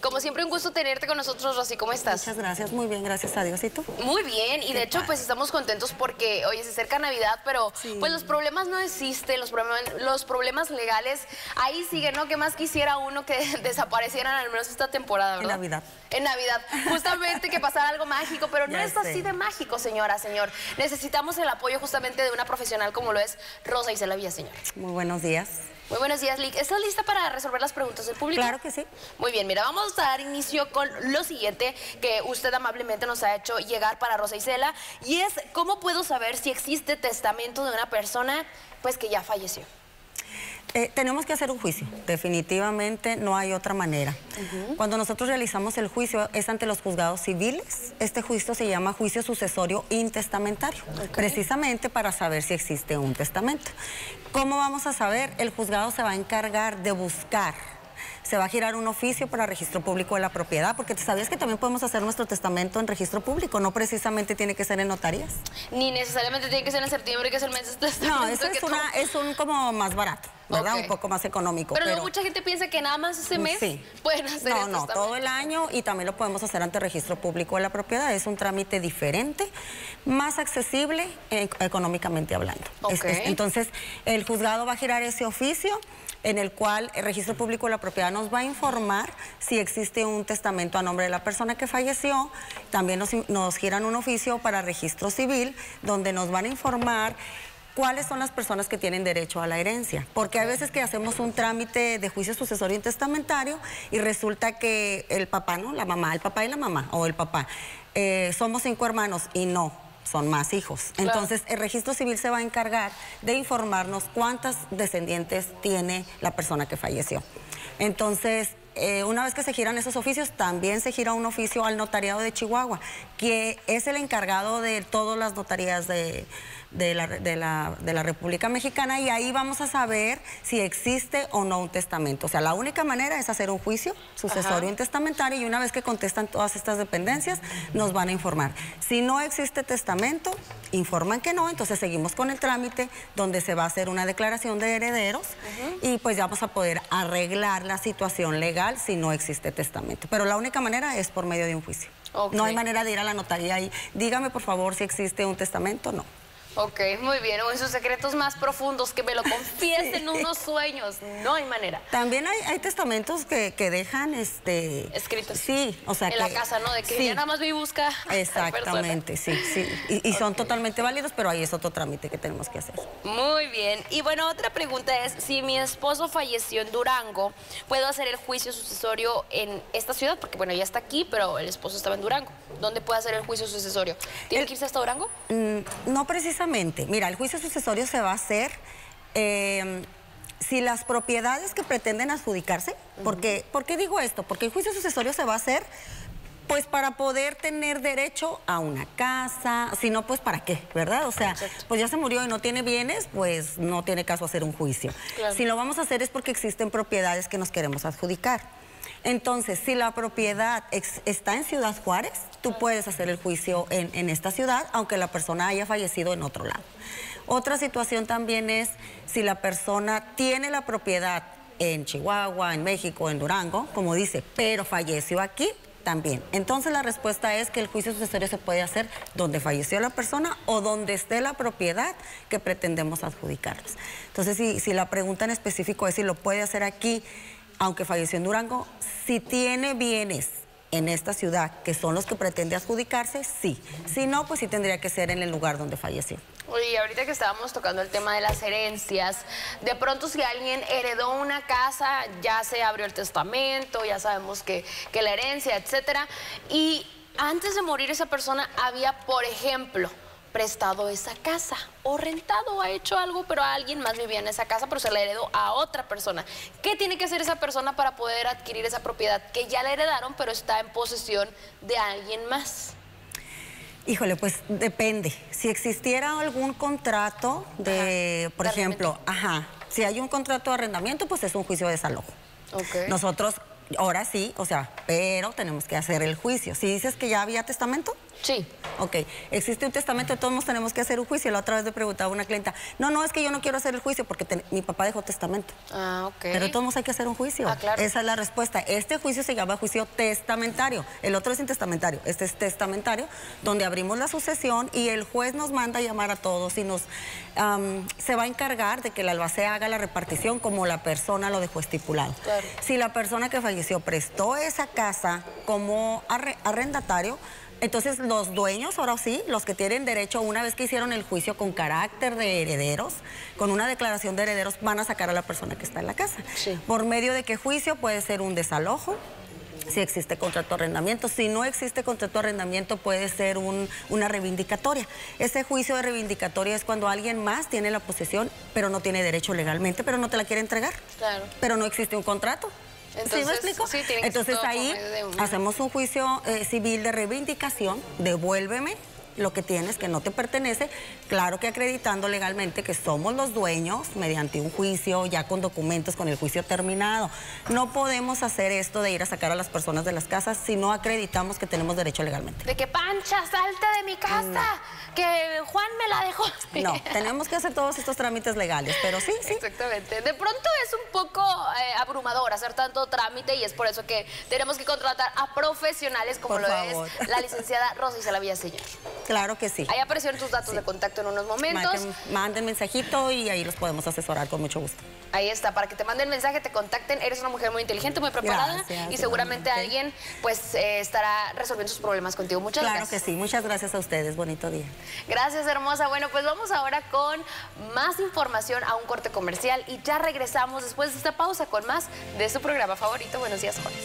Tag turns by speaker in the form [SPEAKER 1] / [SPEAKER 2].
[SPEAKER 1] Como siempre, un gusto tenerte con nosotros, Rosy. ¿Cómo estás?
[SPEAKER 2] Muchas gracias, muy bien, gracias a Dios. ¿Y tú?
[SPEAKER 1] Muy bien, y de hecho, pues estamos contentos porque, oye, se acerca Navidad, pero pues los problemas no existen, los problemas legales ahí siguen, ¿no? ¿Qué más quisiera uno que desaparecieran al menos esta temporada, verdad?
[SPEAKER 2] En Navidad.
[SPEAKER 1] En Navidad, justamente que pasara algo mágico, pero no es así de mágico, señora, señor. Necesitamos el apoyo justamente de una profesional como lo es Rosa Isela Villaseñor.
[SPEAKER 2] Muy buenos días.
[SPEAKER 1] Muy buenos días, Lick. ¿Estás lista para resolver las preguntas del público?
[SPEAKER 2] Claro que sí.
[SPEAKER 1] Muy bien, mira, vamos a dar inicio con lo siguiente que usted amablemente nos ha hecho llegar para Rosa Isela, y es, ¿cómo puedo saber si existe testamento de una persona pues que ya falleció?
[SPEAKER 2] Tenemos que hacer un juicio, definitivamente no hay otra manera. Cuando nosotros realizamos el juicio es ante los juzgados civiles. Este juicio se llama juicio sucesorio intestamentario, precisamente para saber si existe un testamento. ¿Cómo vamos a saber? El juzgado se va a encargar de buscar. Se va a girar un oficio para registro público de la propiedad, porque ¿sabías que también podemos hacer nuestro testamento en registro público? No precisamente tiene que ser en notarías.
[SPEAKER 1] Ni necesariamente tiene que ser en septiembre, que es el mes de testamento.
[SPEAKER 2] No, eso es un como más barato, ¿verdad? Un poco más económico.
[SPEAKER 1] Pero mucha gente piensa que nada más ese mes pueden hacer el testamento. No,
[SPEAKER 2] todo el año, y también lo podemos hacer ante registro público de la propiedad. Es un trámite diferente, más accesible económicamente hablando. Entonces, el juzgado va a girar ese oficio en el cual el registro público de la propiedad nos va a informar si existe un testamento a nombre de la persona que falleció. También nos giran un oficio para registro civil, donde nos van a informar cuáles son las personas que tienen derecho a la herencia. Porque a veces que hacemos un trámite de juicio sucesorio intestamentario y resulta que el papá, ¿no? La mamá, el papá y la mamá, o el papá, somos 5 hermanos y no. Son más hijos. Entonces, el registro civil se va a encargar de informarnos cuántas descendientes tiene la persona que falleció. Entonces, una vez que se giran esos oficios, también se gira un oficio al notariado de Chihuahua, que es el encargado de todas las notarías de la República Mexicana, y ahí vamos a saber si existe o no un testamento. O sea, la única manera es hacer un juicio sucesorio intestamentario, y una vez que contestan todas estas dependencias, nos van a informar. Si no existe testamento, informan que no, entonces seguimos con el trámite donde se va a hacer una declaración de herederos y pues ya vamos a poder arreglar la situación legal si no existe testamento. Pero la única manera es por medio de un juicio. No hay manera de ir a la notaría y dígame por favor si existe un testamento, no.
[SPEAKER 1] Ok, muy bien. O en sus secretos más profundos, que me lo confiesen unos sueños. No hay manera.
[SPEAKER 2] También hay testamentos que dejan
[SPEAKER 1] escritos.
[SPEAKER 2] Sí, o sea,
[SPEAKER 1] en la casa, ¿no? De que ya nada más vi y busca.
[SPEAKER 2] Exactamente, sí. Y son totalmente válidos, pero ahí es otro trámite que tenemos que hacer.
[SPEAKER 1] Muy bien. Y bueno, otra pregunta es, si mi esposo falleció en Durango, ¿puedo hacer el juicio sucesorio en esta ciudad? Porque bueno, ya está aquí, pero el esposo estaba en Durango. ¿Dónde puede hacer el juicio sucesorio? ¿Tiene que irse hasta Durango?
[SPEAKER 2] No precisamente. Mira, el juicio sucesorio se va a hacer si las propiedades que pretenden adjudicarse, ¿por qué digo esto? Porque el juicio sucesorio se va a hacer pues para poder tener derecho a una casa, si no, pues ¿para qué? ¿Verdad? O sea, pues ya se murió y no tiene bienes, pues no tiene caso hacer un juicio. Si lo vamos a hacer es porque existen propiedades que nos queremos adjudicar. Entonces, si la propiedad está en Ciudad Juárez, tú puedes hacer el juicio en esta ciudad, aunque la persona haya fallecido en otro lado. Otra situación también es si la persona tiene la propiedad en Chihuahua, en México, en Durango, como dice, pero falleció aquí también. Entonces, la respuesta es que el juicio sucesorio se puede hacer donde falleció la persona o donde esté la propiedad que pretendemos adjudicarles. Entonces, si la pregunta en específico es si lo puede hacer aquí, aunque falleció en Durango, si tiene bienes en esta ciudad, que son los que pretende adjudicarse, sí. Si no, pues sí tendría que ser en el lugar donde falleció.
[SPEAKER 1] Oye, ahorita que estábamos tocando el tema de las herencias, de pronto si alguien heredó una casa, ya se abrió el testamento, ya sabemos que la herencia, etcétera, y antes de morir esa persona había, por ejemplo, prestado esa casa o rentado o ha hecho algo, pero alguien más vivía en esa casa, pero se la heredó a otra persona. ¿Qué tiene que hacer esa persona para poder adquirir esa propiedad que ya la heredaron, pero está en posesión de alguien más?
[SPEAKER 2] Híjole, pues depende. Si existiera algún contrato por ejemplo, si hay un contrato de arrendamiento, pues es un juicio de desalojo. Nosotros, ahora sí, o sea, pero tenemos que hacer el juicio. Si dices que ya había testamento,
[SPEAKER 1] Sí.
[SPEAKER 2] Ok, existe un testamento, todos nos tenemos que hacer un juicio. La otra vez le preguntaba a una clienta, no, es que yo no quiero hacer el juicio porque mi papá dejó testamento.
[SPEAKER 1] Ah, ok.
[SPEAKER 2] Pero todos hay que hacer un juicio.
[SPEAKER 1] Ah, claro.
[SPEAKER 2] Esa es la respuesta. Este juicio se llama juicio testamentario. El otro es intestamentario. Este es testamentario, donde abrimos la sucesión y el juez nos manda a llamar a todos y se va a encargar de que el albacea haga la repartición como la persona lo dejó estipulado.
[SPEAKER 1] Claro.
[SPEAKER 2] Si la persona que falleció prestó esa casa como arrendatario, entonces los dueños, ahora sí, los que tienen derecho, una vez que hicieron el juicio con carácter de herederos, con una declaración de herederos, van a sacar a la persona que está en la casa.
[SPEAKER 1] Sí.
[SPEAKER 2] ¿Por medio de qué juicio? Puede ser un desalojo, si existe contrato de arrendamiento. Si no existe contrato de arrendamiento, puede ser una reivindicatoria. Ese juicio de reivindicatoria es cuando alguien más tiene la posesión, pero no tiene derecho legalmente, pero no te la quiere entregar.
[SPEAKER 1] Claro.
[SPEAKER 2] Pero no existe un contrato.
[SPEAKER 1] Entonces,
[SPEAKER 2] ¿sí me explico?
[SPEAKER 1] Sí, tiene que
[SPEAKER 2] entonces
[SPEAKER 1] ser todo
[SPEAKER 2] ahí
[SPEAKER 1] por medio de
[SPEAKER 2] hacemos un juicio civil de reivindicación, devuélveme lo que tienes que no te pertenece, claro que acreditando legalmente que somos los dueños mediante un juicio, ya con documentos, con el juicio terminado. No podemos hacer esto de ir a sacar a las personas de las casas si no acreditamos que tenemos derecho legalmente.
[SPEAKER 1] De que Pancha, salte de mi casa, que Juan me la dejó.
[SPEAKER 2] No, tenemos que hacer todos estos trámites legales, pero sí.
[SPEAKER 1] Exactamente. De pronto es un poco abrumador hacer tanto trámite y es por eso que tenemos que contratar a profesionales como lo es la licenciada Rosa Isela Villaseñor.
[SPEAKER 2] Claro que sí.
[SPEAKER 1] Ahí aparecieron tus datos de contacto en unos momentos.
[SPEAKER 2] Manden mensajito y ahí los podemos asesorar con mucho gusto.
[SPEAKER 1] Ahí está, para que te manden mensaje, te contacten. Eres una mujer muy inteligente, muy preparada.
[SPEAKER 2] Gracias,
[SPEAKER 1] y seguramente alguien pues estará resolviendo sus problemas contigo. Muchas gracias.
[SPEAKER 2] Claro que sí, muchas gracias a ustedes. Bonito día.
[SPEAKER 1] Gracias, hermosa. Bueno, pues vamos ahora con más información a un corte comercial y ya regresamos después de esta pausa con más de su programa favorito. Buenos días, Juárez.